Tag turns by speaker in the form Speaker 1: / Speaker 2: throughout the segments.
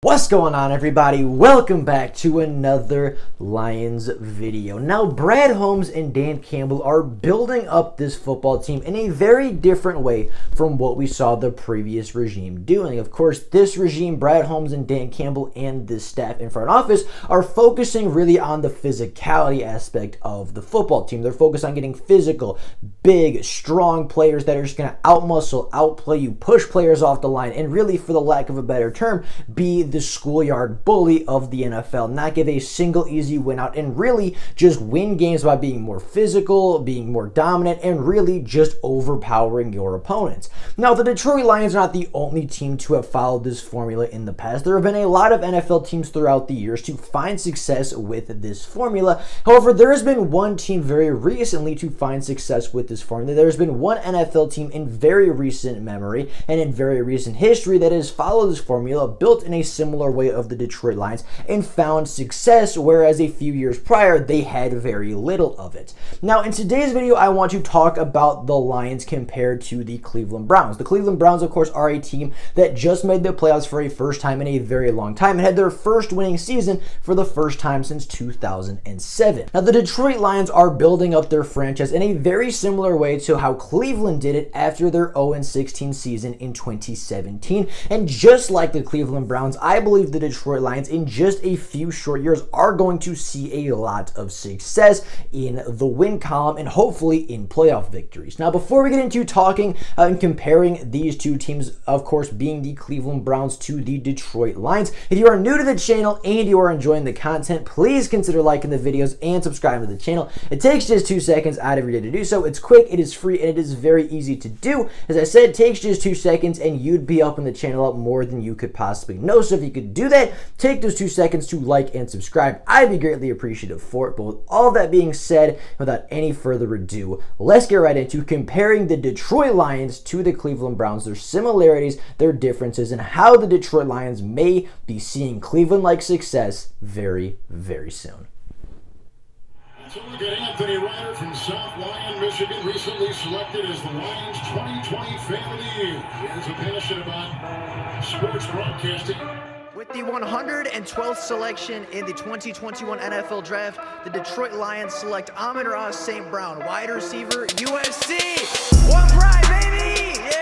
Speaker 1: What's going on, everybody? Welcome back to another Lions video. Now, Brad Holmes and Dan Campbell are building up this football team in a very different way from what we saw the previous regime doing. Of course, this regime, Brad Holmes and Dan Campbell and the staff in front office, are focusing really on the physicality aspect of the football team. They're focused on getting physical, big, strong players that are just going to outmuscle, outplay you, push players off the line, and really, for the lack of a better term, be the schoolyard bully of the NFL, not give a single easy win out, and really just win games by being more physical, being more dominant, and really just overpowering your opponents. Now, the Detroit Lions are not the only team to have followed this formula in the past. There have been a lot of NFL teams throughout the years to find success with this formula. However, there has been one team very recently to find success with this formula. There's been one NFL team in very recent memory and in very recent history that has followed this formula, built in a similar way of the Detroit Lions, and found success, whereas a few years prior they had very little of it. Now, in today's video, I want to talk about the Lions compared to the Cleveland Browns. The Cleveland Browns, of course, are a team that just made the playoffs for a first time in a very long time and had their first winning season for the first time since 2007. Now, the Detroit Lions are building up their franchise in a very similar way to how Cleveland did it after their 0-16 season in 2017. And just like the Cleveland Browns, I believe the Detroit Lions in just a few short years are going to see a lot of success in the win column and hopefully in playoff victories. Now, before we get into talking and comparing these two teams, of course, being the Cleveland Browns to the Detroit Lions, if you are new to the channel and you are enjoying the content, please consider liking the videos and subscribing to the channel. It takes just 2 seconds out of your day to do so. It's quick, it is free, and it is very easy to do. As I said, it takes just 2 seconds and you'd be helping the channel out more than you could possibly know. So if you could do that, take those 2 seconds to like and subscribe. I'd be greatly appreciative for it. But with all that being said, without any further ado, let's get right into comparing the Detroit Lions to the Cleveland Browns, their similarities, their differences, and how the Detroit Lions may be seeing Cleveland-like success very, very soon.
Speaker 2: So look at Anthony Ryder from South Lyon, Michigan, recently selected as the Lions 2020 Fan of the Year. He has a passion about sports broadcasting.
Speaker 3: With the 112th selection in the 2021 NFL Draft, the Detroit Lions select Amon-Ra St. Brown, wide receiver, USC. One pride, baby! Yeah!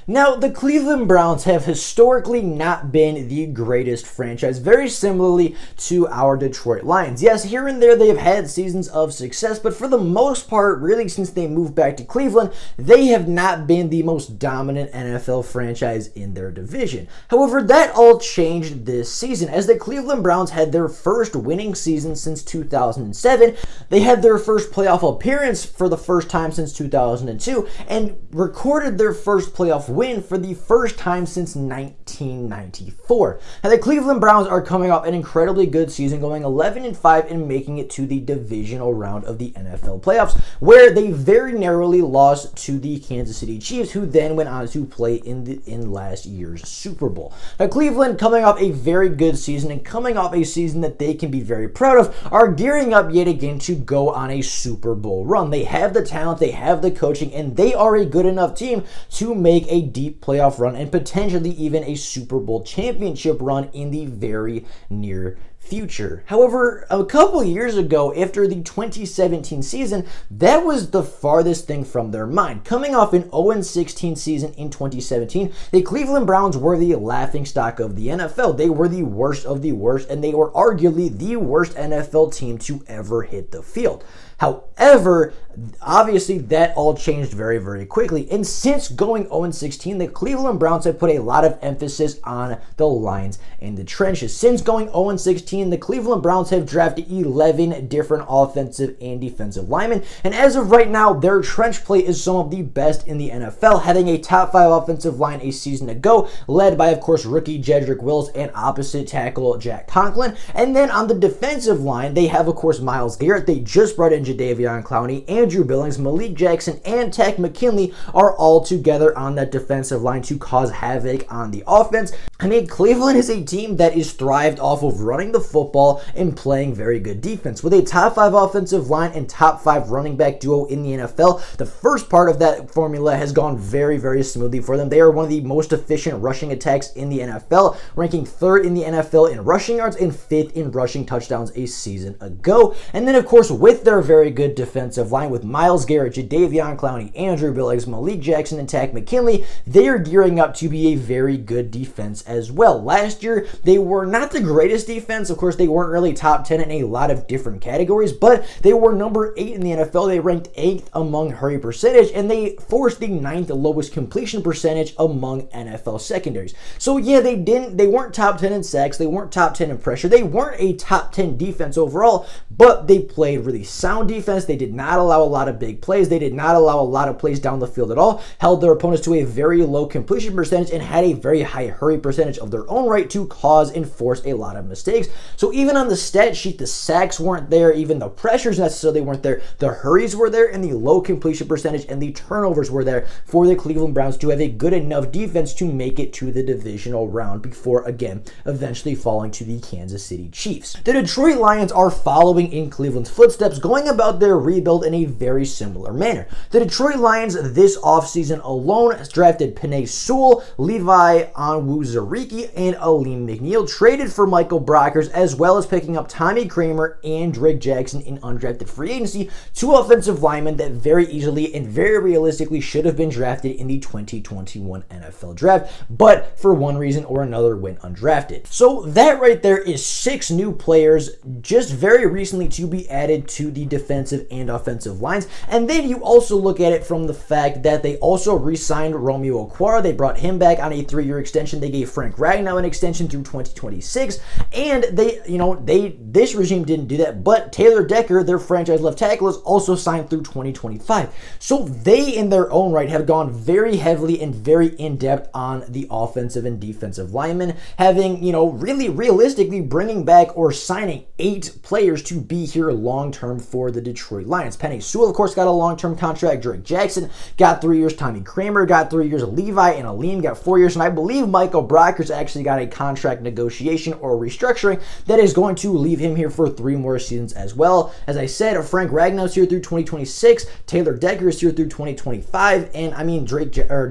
Speaker 1: Now, the Cleveland Browns have historically not been the greatest franchise, very similarly to our Detroit Lions. Yes, here and there they have had seasons of success, but for the most part, really since they moved back to Cleveland, they have not been the most dominant NFL franchise in their division. However, that all changed this season, as the Cleveland Browns had their first winning season since 2007. They had their first playoff appearance for the first time since 2002, and recorded their first playoff win for the first time since 1994. Now, the Cleveland Browns are coming off an incredibly good season, going 11-5 and making it to the divisional round of the NFL playoffs, where they very narrowly lost to the Kansas City Chiefs, who then went on to play in last year's Super Bowl. Now, Cleveland, coming off a very good season and coming off a season that they can be very proud of, are gearing up yet again to go on a Super Bowl run. They have the talent, they have the coaching, and they are a good enough team to make a deep playoff run and potentially even a Super Bowl championship run in the very near future. However, a couple years ago, after the 2017 season, that was the farthest thing from their mind. Coming off an 0-16 season in 2017, the Cleveland Browns were the laughingstock of the NFL. They were the worst of the worst, and they were arguably the worst NFL team to ever hit the field. However, obviously that all changed very, very quickly. And since going 0-16, the Cleveland Browns have put a lot of emphasis on the lines and the trenches. Since going 0-16, the Cleveland Browns have drafted 11 different offensive and defensive linemen. And as of right now, their trench play is some of the best in the NFL, having a top 5 offensive line a season ago, led by, of course, rookie Jedrick Wills and opposite tackle Jack Conklin. And then on the defensive line, they have, of course, Myles Garrett. They just brought in Jadeveon Clowney, Andrew Billings, Malik Jackson, and Takk McKinley are all together on that defensive line to cause havoc on the offense. I mean, Cleveland is a team that is thrived off of running the football and playing very good defense. With a top 5 offensive line and top 5 running back duo in the NFL, the first part of that formula has gone very, very smoothly for them. They are one of the most efficient rushing attacks in the NFL, ranking 3rd in the NFL in rushing yards and 5th in rushing touchdowns a season ago. And then, of course, with their very good defensive line, with Myles Garrett, Jadeveon Clowney, Andrew Billings, Malik Jackson, and Takk McKinley, they are gearing up to be a very good defense as well. Last year, they were not the greatest defense. Of course, they weren't really top 10 in a lot of different categories, but they were number 8 in the NFL. They ranked 8th among hurry percentage, and they forced the 9th lowest completion percentage among NFL secondaries. So yeah, they weren't top 10 in sacks, they weren't top 10 in pressure, they weren't a top 10 defense overall, but they played really sound defense. They did not allow a lot of big plays. They did not allow a lot of plays down the field at all, held their opponents to a very low completion percentage, and had a very high hurry percentage of their own right to cause and force a lot of mistakes. So even on the stat sheet, the sacks weren't there, even the pressures necessarily weren't there, the hurries were there, and the low completion percentage and the turnovers were there for the Cleveland Browns to have a good enough defense to make it to the divisional round before, again, eventually falling to the Kansas City Chiefs. The Detroit Lions are following in Cleveland's footsteps, going about their rebuild in a very similar manner. The Detroit Lions this offseason alone drafted Penei Sewell, Levi Onwuzurike, and Aleem McNeil, traded for Michael Brockers, as well as picking up Tommy Kramer and Drake Jackson in undrafted free agency, 2 offensive linemen that very easily and very realistically should have been drafted in the 2021 NFL Draft, but for one reason or another went undrafted. So that right there is 6 new players just very recently to be added to the defensive and offensive lines. And then you also look at it from the fact that they also re-signed Romeo Okwara. They brought him back on a 3-year extension. They gave Frank Ragnow an extension through 2026, and this regime didn't do that, but Taylor Decker, their franchise left tackle, is also signed through 2025. So they in their own right have gone very heavily and very in-depth on the offensive and defensive linemen, having, really realistically bringing back or signing 8 players to be here long-term for the Detroit Lions. Penei Sewell, of course, got a long-term contract. Drake Jackson got 3 years. Tommy Kramer got 3 years. Levi and Aleem got 4 years. And I believe Michael Brockers actually got a contract negotiation or restructuring that is going to leave him here for 3 more seasons as well. As I said, Frank Ragnow's here through 2026. Taylor Decker is here through 2025. And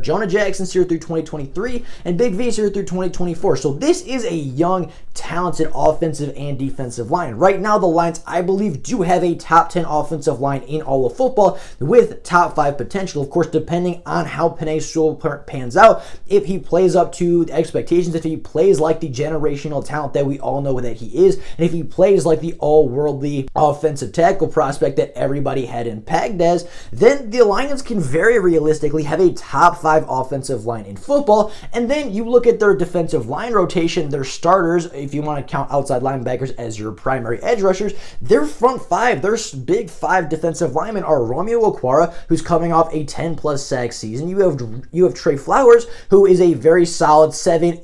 Speaker 1: Jonah Jackson's here through 2023. And Big V's here through 2024. So this is a young, talented offensive and defensive line. Right now, the Lions, I believe, do have a top 10 offensive line in all of football with top 5 potential. Of course, depending on how Penei Sewell pans out, if he plays up to the expectations, if he plays like the generational talent that we all know that he is, and if he plays like the all-worldly offensive tackle prospect that everybody had in pegged as, then the Lions can very realistically have a top 5 offensive line in football. And then you look at their defensive line rotation, their starters, if you want to count outside linebackers as your primary edge rushers, their front 5, their big 5 defensive linemen are Romeo Okwara, who's coming off a 10+ sack season. You have Trey Flowers, who is a very solid 7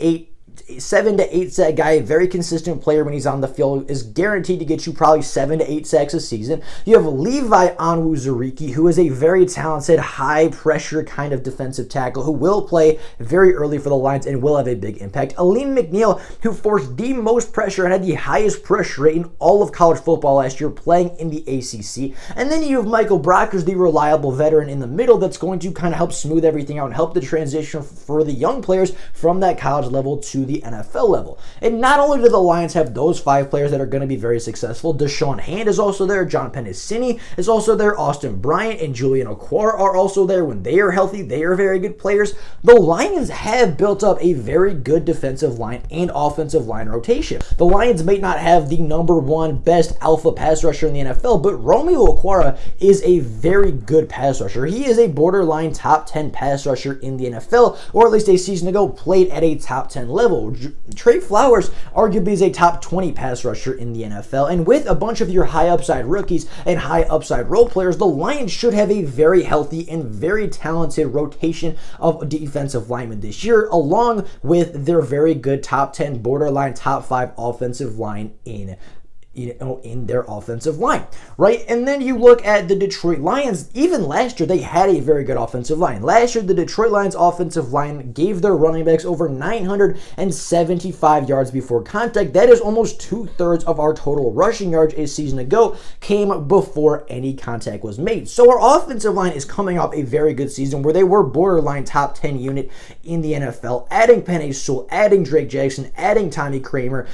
Speaker 1: to 8 sack guy, a very consistent player when he's on the field, is guaranteed to get you probably 7 to 8 sacks a season. You have Levi Onwuzurike, who is a very talented, high pressure kind of defensive tackle who will play very early for the Lions and will have a big impact. Aleem McNeil, who forced the most pressure and had the highest pressure rate in all of college football last year, playing in the ACC. And then you have Michael Brockers, the reliable veteran in the middle, that's going to kind of help smooth everything out and help the transition for the young players from that college level to the NFL level. And not only do the Lions have those 5 players that are going to be very successful, Deshaun Hand is also there, John Pennicini is also there, Austin Bryant and Julian Okwara are also there. When they are healthy, they are very good players. The Lions have built up a very good defensive line and offensive line rotation. The Lions may not have the number 1 best alpha pass rusher in the NFL, but Romeo Okwara is a very good pass rusher. He is a borderline top 10 pass rusher in the NFL, or at least a season ago played at a top 10 level. Trey Flowers arguably is a top 20 pass rusher in the NFL, and with a bunch of your high upside rookies and high upside role players, the Lions should have a very healthy and very talented rotation of defensive linemen this year, along with their very good top 10, borderline top 5 offensive line in in their offensive line, right? And then you look at the Detroit Lions. Even last year, they had a very good offensive line. Last year, the Detroit Lions offensive line gave their running backs over 975 yards before contact. That is almost 2/3 of our total rushing yards a season ago came before any contact was made. So our offensive line is coming off a very good season where they were borderline top 10 unit in the NFL, adding Penei Sewell, adding Drake Jackson, adding Tommy Kramer,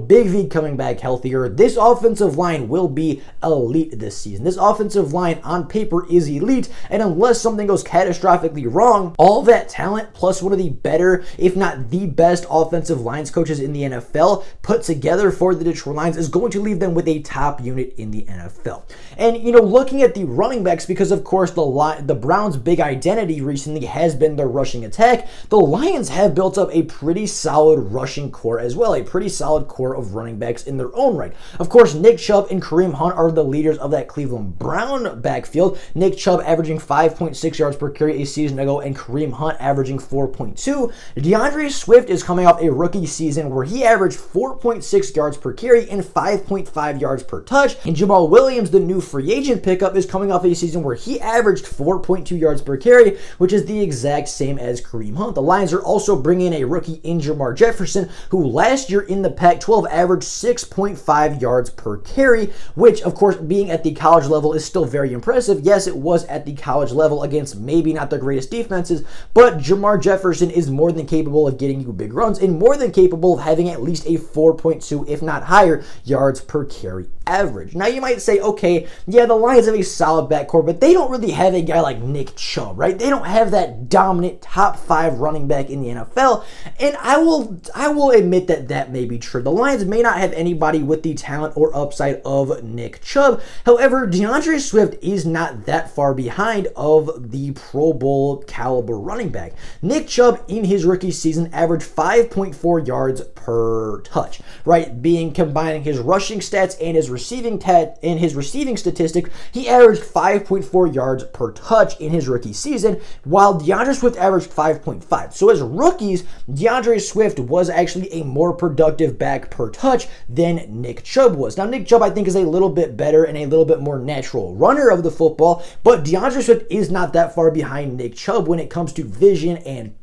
Speaker 1: Big V coming back healthier. This offensive line will be elite this season. This offensive line on paper is elite, and unless something goes catastrophically wrong, all that talent plus one of the better, if not the best offensive lines coaches in the NFL put together for the Detroit Lions is going to leave them with a top unit in the NFL. And, looking at the running backs, because of course the Browns' big identity recently has been their rushing attack, the Lions have built up a pretty solid rushing core as well, a pretty solid core of running backs in their own right. Of course, Nick Chubb and Kareem Hunt are the leaders of that Cleveland Brown backfield. Nick Chubb averaging 5.6 yards per carry a season ago, and Kareem Hunt averaging 4.2. DeAndre Swift is coming off a rookie season where he averaged 4.6 yards per carry and 5.5 yards per touch. And Jamal Williams, the new free agent pickup, is coming off a season where he averaged 4.2 yards per carry, which is the exact same as Kareem Hunt. The Lions are also bringing in a rookie in Jamar Jefferson, who last year in the Pac-12 averaged 6.5 yards per carry, which of course being at the college level is still very impressive. Yes, it was at the college level against maybe not the greatest defenses, but Jamar Jefferson is more than capable of getting you big runs and more than capable of having at least a 4.2, if not higher, yards per carry average. Now you might say, okay, yeah, the Lions have a solid backcourt, but they don't really have a guy like Nick Chubb, right? They don't have that dominant top 5 running back in the NFL, and I will admit that may be true. The Lions may not have anybody with the talent or upside of Nick Chubb. However, DeAndre Swift is not that far behind of the Pro Bowl caliber running back. Nick Chubb in his rookie season averaged 5.4 yards per touch, right? Combining his rushing stats and his receiving statistics, he averaged 5.4 yards per touch in his rookie season, while DeAndre Swift averaged 5.5. So as rookies, DeAndre Swift was actually a more productive back per touch than Nick Chubb was. Now, Nick Chubb, I think, is a little bit better and a little bit more natural runner of the football, but DeAndre Swift is not that far behind Nick Chubb when it comes to vision and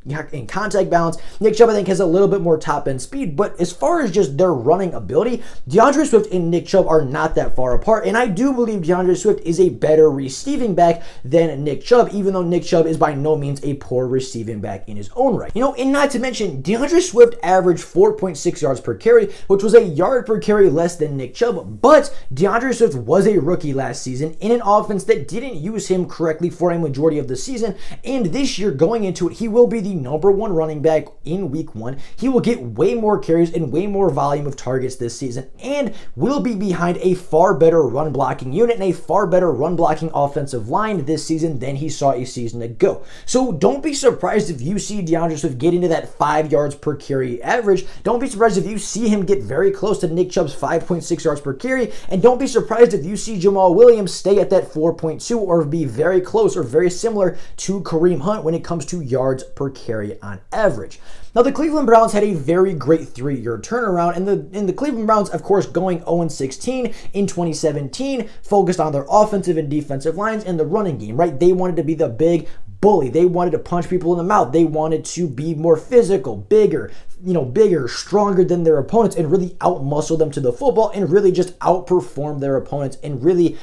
Speaker 1: contact balance. Nick Chubb, I think, has a little bit more top-end speed, but as far as just their running ability, DeAndre Swift and Nick Chubb are not that far apart, and I do believe DeAndre Swift is a better receiving back than Nick Chubb, even though Nick Chubb is by no means a poor receiving back in his own right. And not to mention, DeAndre Swift averaged 4.6 yards per carry, which was a yard per carry less than Nick Chubb, but DeAndre Swift was a rookie last season in an offense that didn't use him correctly for a majority of the season, and this year going into it, he will be the number 1 running back in week 1. He will get way more carries and way more volume of targets this season, and will be behind a far better run blocking unit and a far better run blocking offensive line this season than he saw a season ago. So don't be surprised if you see DeAndre Swift get into that 5 yards per carry average. Don't be surprised if you see him get very close to Nick Chubb's 5.6 yards per carry, and don't be surprised if you see Jamal Williams stay at that 4.2 or be very close or very similar to Kareem Hunt when it comes to yards per carry on average. Now, the Cleveland Browns had a very great 3-year turnaround, and the Cleveland Browns, of course, going 0-16 in 2017, focused on their offensive and defensive lines and the running game, right? They wanted to be the big bully. They wanted to punch people in the mouth. They wanted to be more physical, bigger, stronger than their opponents, and really outmuscle them to the football and really just outperform their opponents and really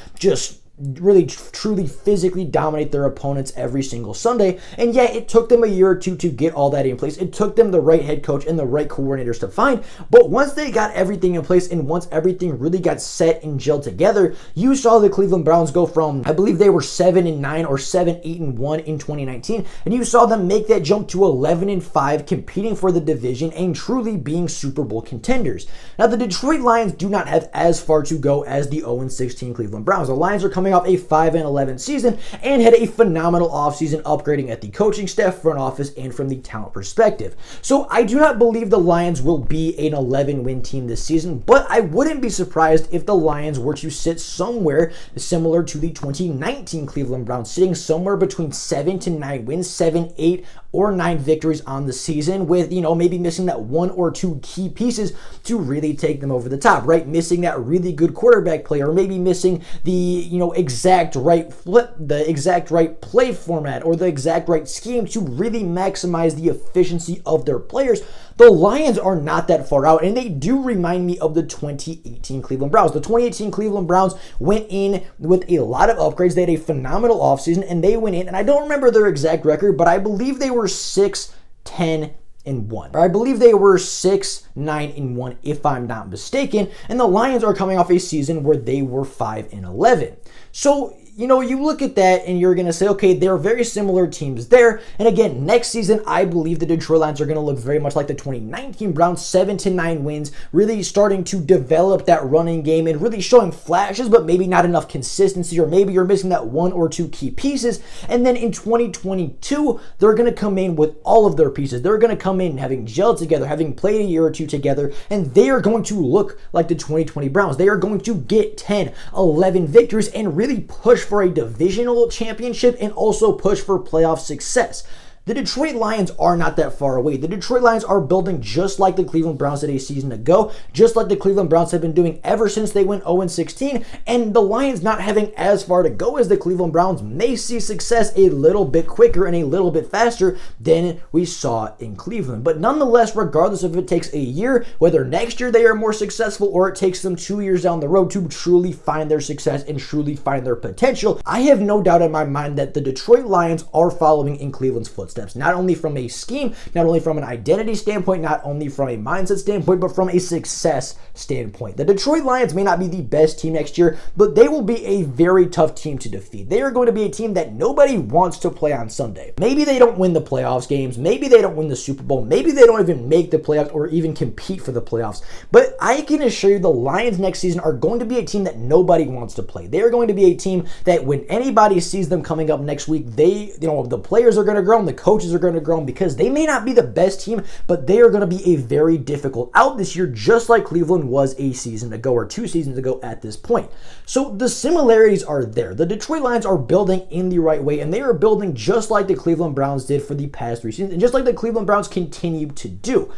Speaker 1: truly physically dominate their opponents every single Sunday. And yeah, it took them a year or two to get all that in place. It took them the right head coach and the right coordinators to find. But once they got everything in place and once everything really got set and gelled together, you saw the Cleveland Browns go from, I believe they were 7-9 or 7-8-1 in 2019, and you saw them make that jump to 11-5, competing for the division and truly being Super Bowl contenders. Now, the Detroit Lions do not have as far to go as the 0-16 Cleveland Browns. The Lions are coming coming off a 5-11 season and had a phenomenal offseason upgrading at the coaching staff, front office, and from the talent perspective. So I do not believe the Lions will be an 11-win team this season, but I wouldn't be surprised if the Lions were to sit somewhere similar to the 2019 Cleveland Browns, sitting somewhere between 7 to 9 wins, 7, 8, or 9 victories on the season, with, maybe missing that 1 or 2 key pieces to really take them over the top, right? Missing that really good quarterback play, or maybe missing the, exact right flip, the exact right play format, or the exact right scheme to really maximize the efficiency of their players. The Lions are not that far out, and they do remind me of the 2018 Cleveland Browns. The 2018 Cleveland Browns went in with a lot of upgrades. They had a phenomenal offseason, and they went in, and I don't remember their exact record, but I believe they were 6-10-1. I believe they were 6-9-1, if I'm not mistaken, and the Lions are coming off a season where they were 5-11. So, you look at that and you're going to say, okay, they're very similar teams there. And again, next season, I believe the Detroit Lions are going to look very much like the 2019 Browns, 7-9 wins, really starting to develop that running game and really showing flashes, but maybe not enough consistency, or maybe you're missing that 1 or 2 key pieces. And then in 2022, they're going to come in with all of their pieces. They're going to come in having gelled together, having played a year or 2 together, and they are going to look like the 2020 Browns. They are going to get 10, 11 victories and really push for a divisional championship and also push for playoff success. The Detroit Lions are not that far away. The Detroit Lions are building just like the Cleveland Browns did a season ago, just like the Cleveland Browns have been doing ever since they went 0-16, and the Lions not having as far to go as the Cleveland Browns may see success a little bit quicker and a little bit faster than we saw in Cleveland. But nonetheless, regardless if it takes a year, whether next year they are more successful or it takes them 2 years down the road to truly find their success and truly find their potential, I have no doubt in my mind that the Detroit Lions are following in Cleveland's footsteps. Not only from a scheme, not only from an identity standpoint, not only from a mindset standpoint, but from a success standpoint. The Detroit Lions may not be the best team next year, but they will be a very tough team to defeat. They are going to be a team that nobody wants to play on Sunday. Maybe they don't win the playoffs games, maybe they don't win the Super Bowl, maybe they don't even make the playoffs or even compete for the playoffs, but I can assure you the Lions next season are going to be a team that nobody wants to play. They are going to be a team that when anybody sees them coming up next week, the players are going to grow, and the coaches are going to grow, because they may not be the best team, but they are going to be a very difficult out this year, just like Cleveland was a season ago or 2 seasons ago at this point. So the similarities are there. The Detroit Lions are building in the right way, and they are building just like the Cleveland Browns did for the past 3 seasons, and just like the Cleveland Browns continue to do.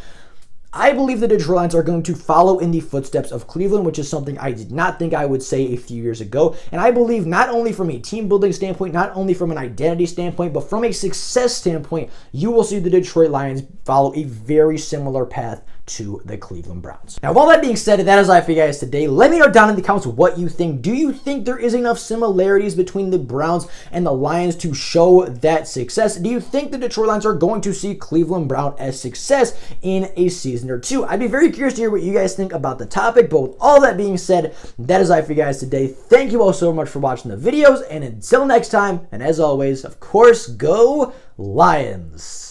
Speaker 1: I believe the Detroit Lions are going to follow in the footsteps of Cleveland, which is something I did not think I would say a few years ago. And I believe not only from a team building standpoint, not only from an identity standpoint, but from a success standpoint, you will see the Detroit Lions follow a very similar path to the Cleveland Browns. Now, with all that being said, that is all for you guys today. Let me know down in the comments what you think. Do you think there is enough similarities between the Browns and the Lions to show that success? Do you think the Detroit Lions are going to see Cleveland Brown as success in a season or 2? I'd be very curious to hear what you guys think about the topic, but with all that being said, that is all for you guys today. Thank you all so much for watching the videos, and until next time, and as always, of course, go Lions!